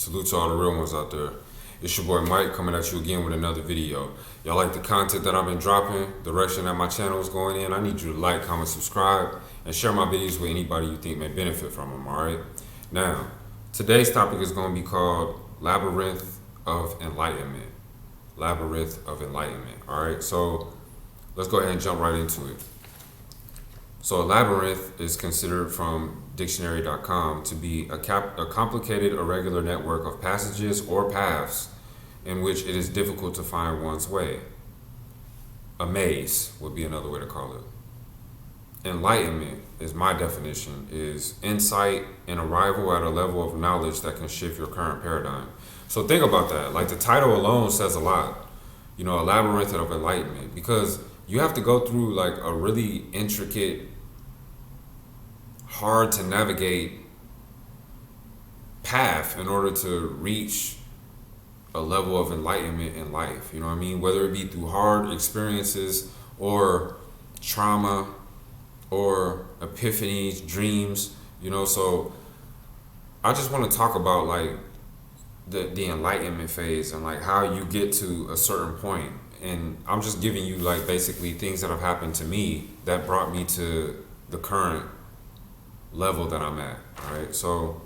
Salute to all the real ones out there. It's your boy Mike coming at you again with another video. Y'all like the content that I've been dropping, the direction that my channel is going in? I need you to like, comment, subscribe, and share my videos with anybody you think may benefit from them, alright? Now, today's topic is going to be called Labyrinth of Enlightenment. Labyrinth of Enlightenment, alright? So, let's go ahead and jump right into it. So a labyrinth is considered from dictionary.com to be a complicated, irregular network of passages or paths in which it is difficult to find one's way. A maze would be another way to call it. Enlightenment, is my definition, is insight and arrival at a level of knowledge that can shift your current paradigm. So think about that. Like, the title alone says a lot. You know, a labyrinth of enlightenment, because you have to go through like a really intricate, hard to navigate path in order to reach a level of enlightenment in life. You know what I mean? Whether it be through hard experiences or trauma or epiphanies, dreams, you know. So I just want to talk about like the enlightenment phase and like how you get to a certain point. And I'm just giving you like basically things that have happened to me that brought me to the current level that I'm at. All right. So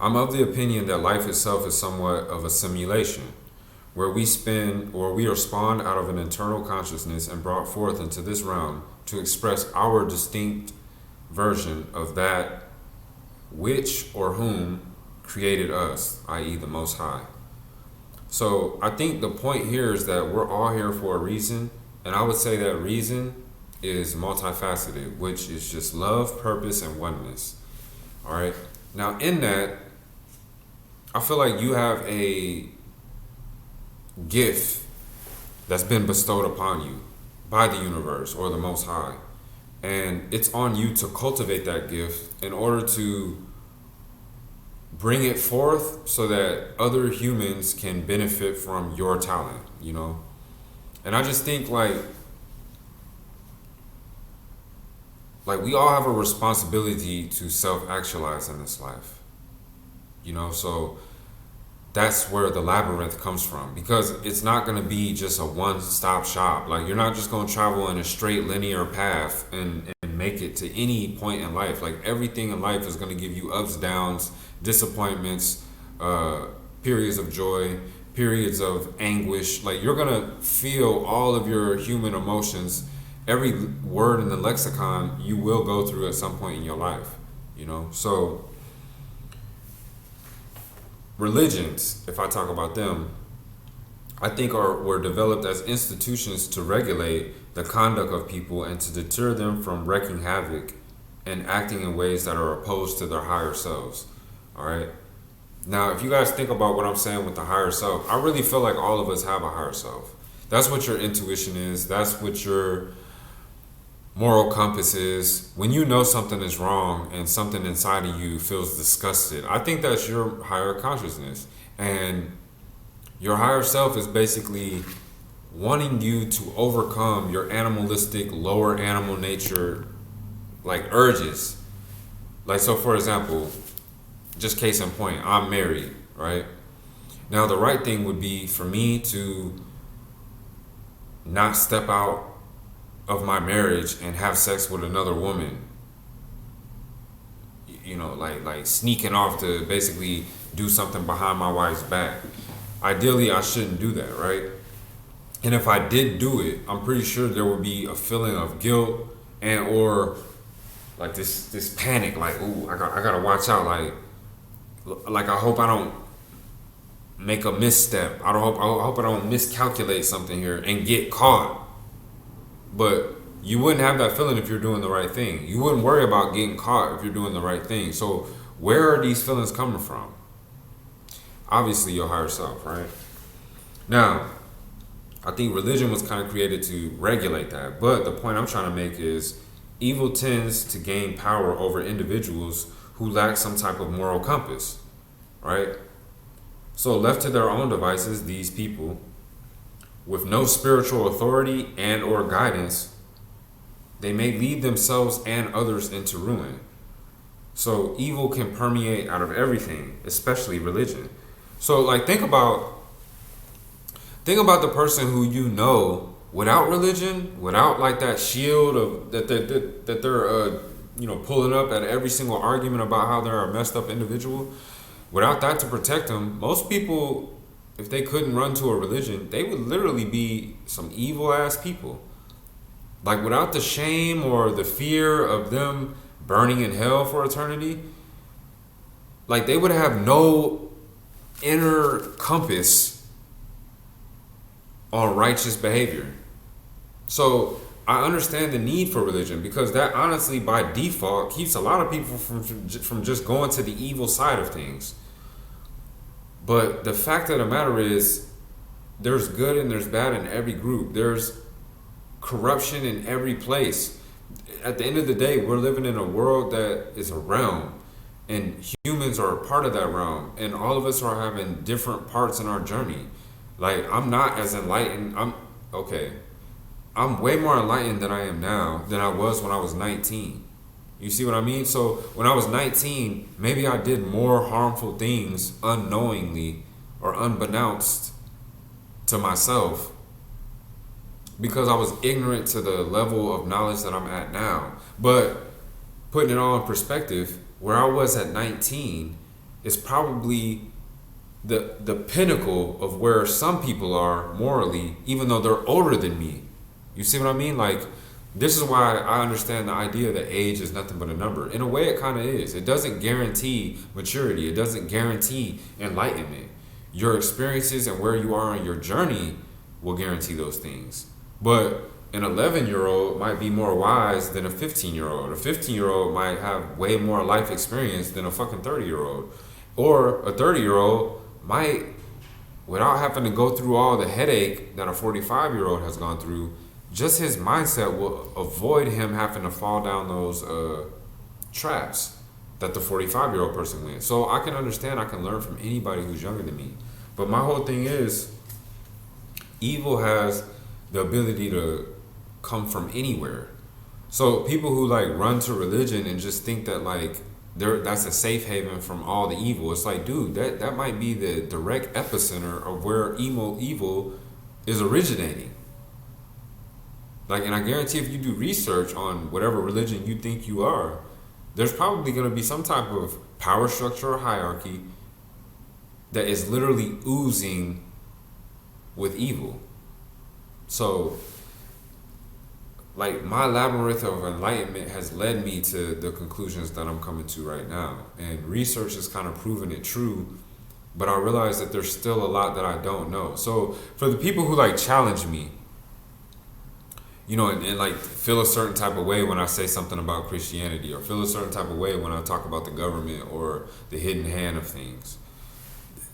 I'm of the opinion that life itself is somewhat of a simulation where we are spawned out of an internal consciousness and brought forth into this realm to express our distinct version of that which or whom created us, i.e. the Most High. So I think the point here is that we're all here for a reason, and I would say that reason is multifaceted, which is just love, purpose, and oneness. All right. Now in that, I feel like you have a gift that's been bestowed upon you by the universe or the Most High, and it's on you to cultivate that gift in order to bring it forth so that other humans can benefit from your talent, you know? And I just think like we all have a responsibility to self-actualize in this life, you know? So that's where the labyrinth comes from, because it's not going to be just a one-stop shop. Like, you're not just going to travel in a straight linear path and make it to any point in life. Like, everything in life is going to give you ups, downs, disappointments, periods of joy, periods of anguish. Like, you're going to feel all of your human emotions. Every word in the lexicon you will go through at some point in your life, you know? So religions, if I talk about them, I think were developed as institutions to regulate the conduct of people and to deter them from wreaking havoc and acting in ways that are opposed to their higher selves. All right. Now, if you guys think about what I'm saying with the higher self, I really feel like all of us have a higher self. That's what your intuition is. That's what your moral compass is. When you know something is wrong and something inside of you feels disgusted, I think that's your higher consciousness. And your higher self is basically wanting you to overcome your animalistic, lower animal nature, like urges. Like, so for example, just case in point, I'm married, right? Now the right thing would be for me to not step out of my marriage and have sex with another woman, you know, like sneaking off to basically do something behind my wife's back. Ideally, I shouldn't do that, right? And if I did do it, I'm pretty sure there would be a feeling of guilt and or like this panic, like, ooh, I gotta watch out, like I hope I don't make a misstep. I hope I don't miscalculate something here and get caught. But you wouldn't have that feeling if you're doing the right thing. You wouldn't worry about getting caught if you're doing the right thing. So where are these feelings coming from? Obviously your higher self, right? Now, I think religion was kind of created to regulate that. But the point I'm trying to make is evil tends to gain power over individuals who lack some type of moral compass, right? So left to their own devices, these people with no spiritual authority and or guidance, they may lead themselves and others into ruin. So evil can permeate out of everything, especially religion. So like think about the person who you know without religion, without like that shield of that they're pulling up at every single argument about how they're a messed up individual. Without that to protect them, most people, if they couldn't run to a religion, they would literally be some evil ass people. Like without the shame or the fear of them burning in hell for eternity, like they would have no inner compass on righteous behavior. So I understand the need for religion because that honestly by default keeps a lot of people from just going to the evil side of things. But the fact of the matter is there's good and there's bad in every group. There's corruption in every place. At the end of the day, we're living in a world that is a realm, and humans are a part of that realm, and all of us are having different parts in our journey. Like I'm not as enlightened. I'm way more enlightened than I am now than I was when I was 19. You see what I mean? So when I was 19, maybe I did more harmful things unknowingly or unbeknownst to myself because I was ignorant to the level of knowledge that I'm at now. But putting it all in perspective, where I was at 19 is probably the pinnacle of where some people are morally, even though they're older than me. You see what I mean? Like, this is why I understand the idea that age is nothing but a number. In a way, it kind of is. It doesn't guarantee maturity. It doesn't guarantee enlightenment. Your experiences and where you are on your journey will guarantee those things. But an 11-year-old might be more wise than a 15-year-old. A 15-year-old might have way more life experience than a fucking 30-year-old. Or a 30-year-old might, without having to go through all the headache that a 45-year-old has gone through, just his mindset will avoid him having to fall down those traps that the 45-year-old person went. So I can understand, I can learn from anybody who's younger than me. But my whole thing is, evil has the ability to come from anywhere. So people who like run to religion and just think that like that's a safe haven from all the evil. It's like, dude, that might be the direct epicenter of where evil is originating. Like, and I guarantee if you do research on whatever religion you think you are, there's probably going to be some type of power structure or hierarchy that is literally oozing with evil. So, like, my labyrinth of enlightenment has led me to the conclusions that I'm coming to right now. And research has kind of proven it true, but I realize that there's still a lot that I don't know. So, for the people who, like, challenge me, and like feel a certain type of way when I say something about Christianity, or feel a certain type of way when I talk about the government or the hidden hand of things.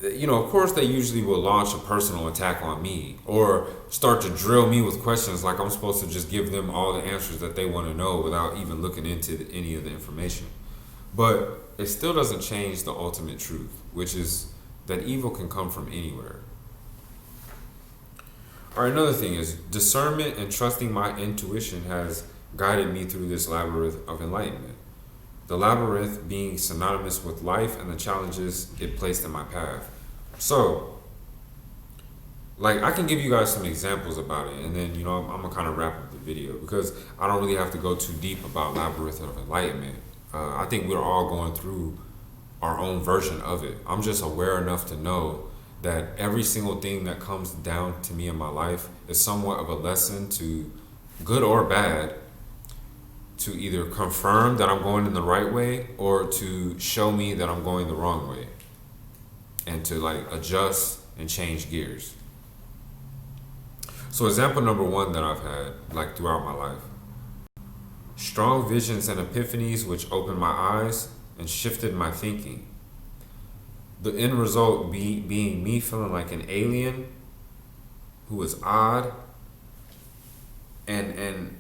Of course they usually will launch a personal attack on me or start to drill me with questions like I'm supposed to just give them all the answers that they want to know without even looking into any of the information. But it still doesn't change the ultimate truth, which is that evil can come from anywhere. All right, another thing is discernment and trusting my intuition has guided me through this labyrinth of enlightenment. The labyrinth being synonymous with life and the challenges it placed in my path. So, like, I can give you guys some examples about it, and then, I'm going to kind of wrap up the video because I don't really have to go too deep about labyrinth of enlightenment. I think we're all going through our own version of it. I'm just aware enough to know that every single thing that comes down to me in my life is somewhat of a lesson, to good or bad, to either confirm that I'm going in the right way or to show me that I'm going the wrong way, and to like adjust and change gears. So example number one that I've had like throughout my life: strong visions and epiphanies which opened my eyes and shifted my thinking. The end result being me feeling like an alien who was odd, and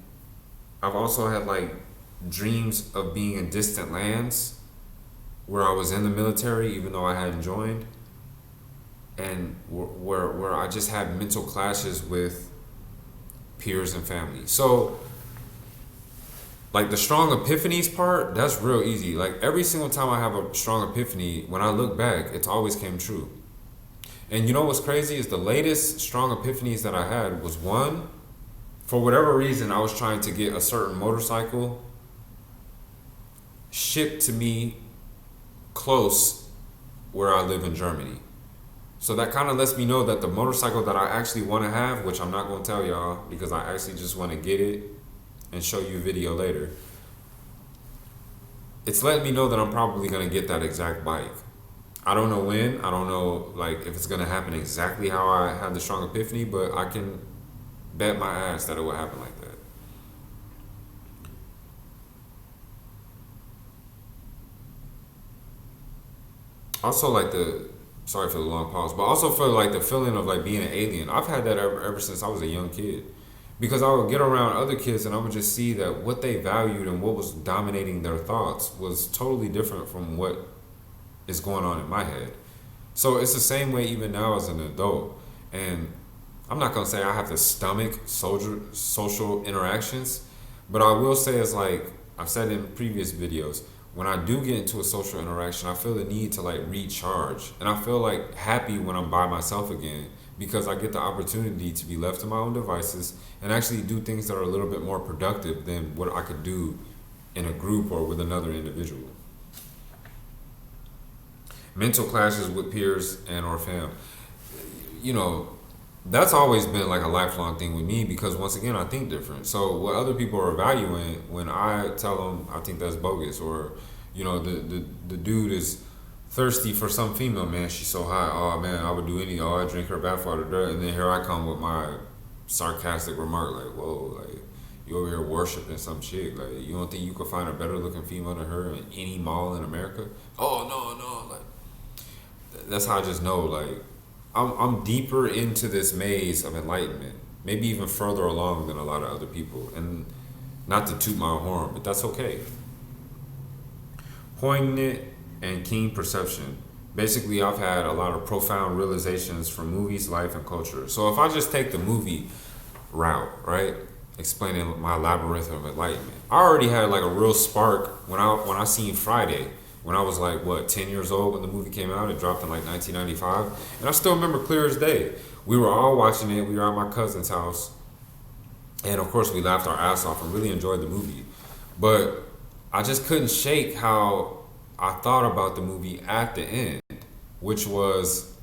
I've also had like dreams of being in distant lands where I was in the military even though I hadn't joined, and where I just had mental clashes with peers and family. So Like the strong epiphanies part, that's real easy. Like every single time I have a strong epiphany, when I look back, it's always came true. And you know what's crazy is the latest strong epiphanies that I had was one, for whatever reason, I was trying to get a certain motorcycle shipped to me close where I live in Germany. So that kind of lets me know that the motorcycle that I actually want to have, which I'm not going to tell y'all because I actually just want to get it and show you a video later. It's letting me know that I'm probably going to get that exact bike. I don't know when. I don't know like if it's going to happen exactly how I had the strong epiphany, but I can bet my ass that it will happen like that. Also, like sorry for the long pause, but also for like the feeling of like being an alien. I've had that ever since I was a young kid, because I would get around other kids and I would just see that what they valued and what was dominating their thoughts was totally different from what is going on in my head. So it's the same way even now as an adult. And I'm not gonna say I have to stomach social interactions, but I will say it's like I've said in previous videos, when I do get into a social interaction, I feel the need to like recharge, and I feel like happy when I'm by myself again because I get the opportunity to be left to my own devices and actually do things that are a little bit more productive than what I could do in a group or with another individual. Mental clashes with peers and or fam. You know, that's always been like a lifelong thing with me because once again I think different. So what other people are valuing, when I tell them I think that's bogus, or you know the dude is thirsty for some female, man, she's so hot, oh man, I would do any, oh I drink her bathwater, and then here I come with my sarcastic remark like, whoa, like you over here worshiping some chick, like you don't think you could find a better looking female than her in any mall in America? Oh no, like that's how I just know like I'm deeper into this maze of enlightenment, maybe even further along than a lot of other people. And not to toot my horn, but that's okay. Poignant and keen perception. Basically, I've had a lot of profound realizations from movies, life, and culture. So if I just take the movie route, right, explaining my Labyrinth of Enlightenment, I already had like a real spark when I seen Friday. When I was like, 10 years old when the movie came out. It dropped in like 1995. And I still remember clear as day. We were all watching it. We were at my cousin's house. And of course, we laughed our ass off and really enjoyed the movie. But I just couldn't shake how I thought about the movie at the end, which was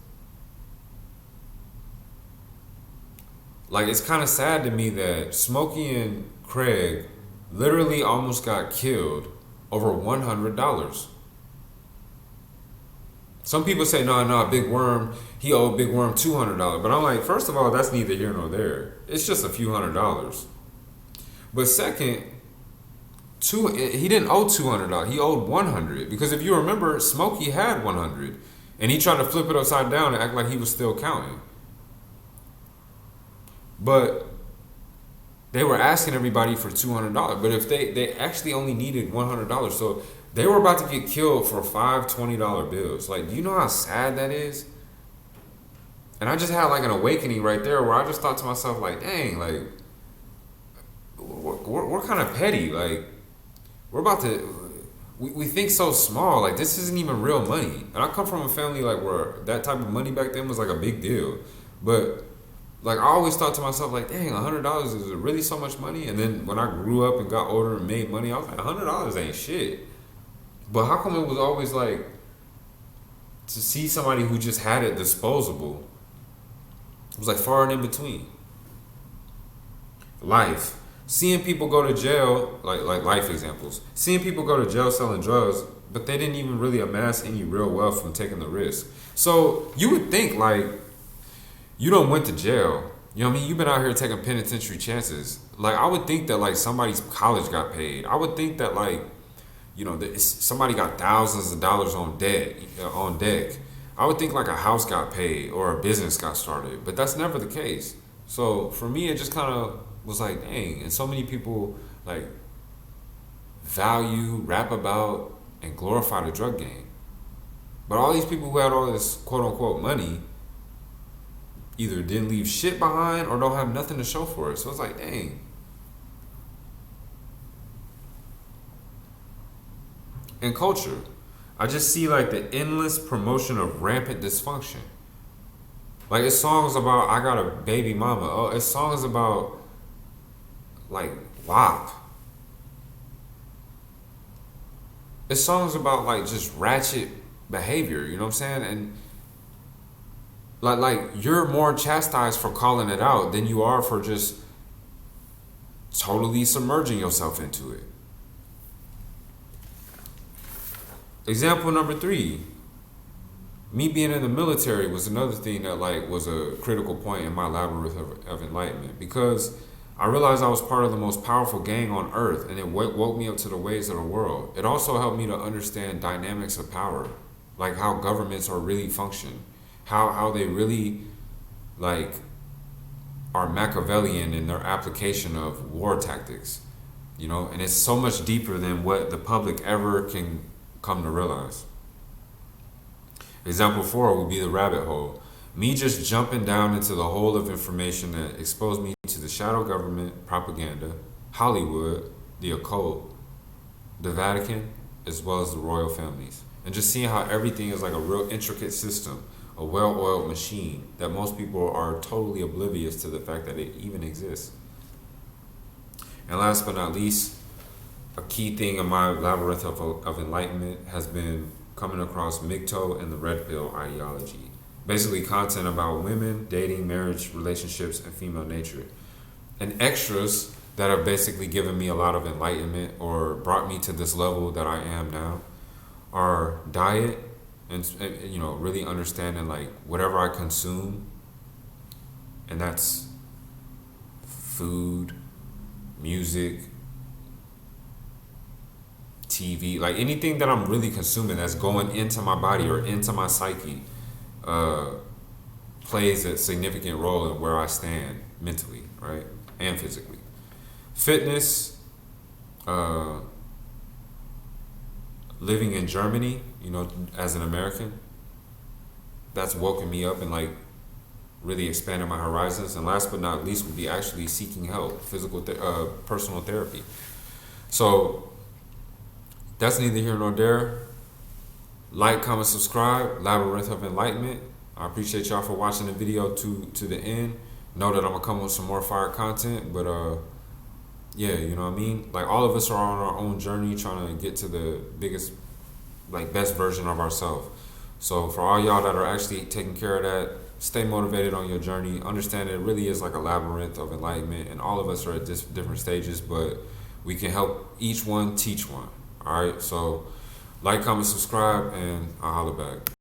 like, it's kind of sad to me that Smokey and Craig literally almost got killed over $100. Some people say, no, Big Worm, he owed Big Worm $200. But I'm like, first of all, that's neither here nor there. It's just a few $100s. But second, he didn't owe $200. He owed $100. Because if you remember, Smokey had $100. And he tried to flip it upside down and act like he was still counting. But they were asking everybody for $200. But if they actually only needed $100. So they were about to get killed for $5 $20 bills. Like, do you know how sad that is? And I just had like an awakening right there where I just thought to myself, like, dang, like, we're kind of petty. Like, we're about to, we think so small. Like, this isn't even real money. And I come from a family like where that type of money back then was like a big deal. But like, I always thought to myself, like, dang, $100 is really so much money? And then when I grew up and got older and made money, I was like, $100 ain't shit. But how come it was always like, to see somebody who just had it disposable, it was like far and in between. Life. Seeing people go to jail, like life examples. Seeing people go to jail selling drugs, but they didn't even really amass any real wealth from taking the risk. So you would think like, you don't went to jail. You know what I mean? You've been out here taking penitentiary chances. Like, I would think that like somebody's college got paid. I would think that like, you know, somebody got thousands of dollars on deck. I would think like a house got paid or a business got started, but that's never the case. So for me, it just kind of was like, dang. And so many people like value, rap about, and glorify the drug game. But all these people who had all this quote unquote money either didn't leave shit behind or don't have nothing to show for it. So it's like, dang. in culture. I just see like the endless promotion of rampant dysfunction. Like it's songs about I got a baby mama. Oh, it's songs about like WAP. It's songs about like just ratchet behavior. You know what I'm saying? And like you're more chastised for calling it out than you are for just totally submerging yourself into it. Example number 3. Me being in the military was another thing that like was a critical point in my labyrinth of enlightenment, because I realized I was part of the most powerful gang on earth, and it woke me up to the ways of the world. It also helped me to understand dynamics of power, like how governments are really function, how they really like are Machiavellian in their application of war tactics, you know, and it's so much deeper than what the public ever can come to realize. Example 4 would be the rabbit hole. Me just jumping down into the hole of information that exposed me to the shadow government, propaganda, Hollywood, the occult, the Vatican, as well as the royal families. And just seeing how everything is like a real intricate system, a well-oiled machine that most people are totally oblivious to the fact that it even exists. And last but not least, a key thing in my labyrinth of enlightenment has been coming across MGTOW and the red pill ideology. Basically content about women, dating, marriage, relationships, and female nature. And extras that have basically given me a lot of enlightenment or brought me to this level that I am now are diet and you know, really understanding like whatever I consume, and that's food, music, TV, like anything that I'm really consuming that's going into my body or into my psyche plays a significant role in where I stand mentally, right, and physically. Fitness, living in Germany, you know, as an American, that's woken me up and like really expanded my horizons. And last but not least would be actually seeking help, personal therapy. So that's neither here nor there. Like, comment, subscribe. Labyrinth of Enlightenment. I appreciate y'all for watching the video to the end. Know that I'm gonna come with some more fire content, but yeah, you know what I mean? Like all of us are on our own journey trying to get to the biggest, like best version of ourselves. So for all y'all that are actually taking care of that, stay motivated on your journey. Understand it really is like a labyrinth of enlightenment, and all of us are at different stages, but we can help each one teach one. All right, so like, comment, subscribe, and I'll holler back.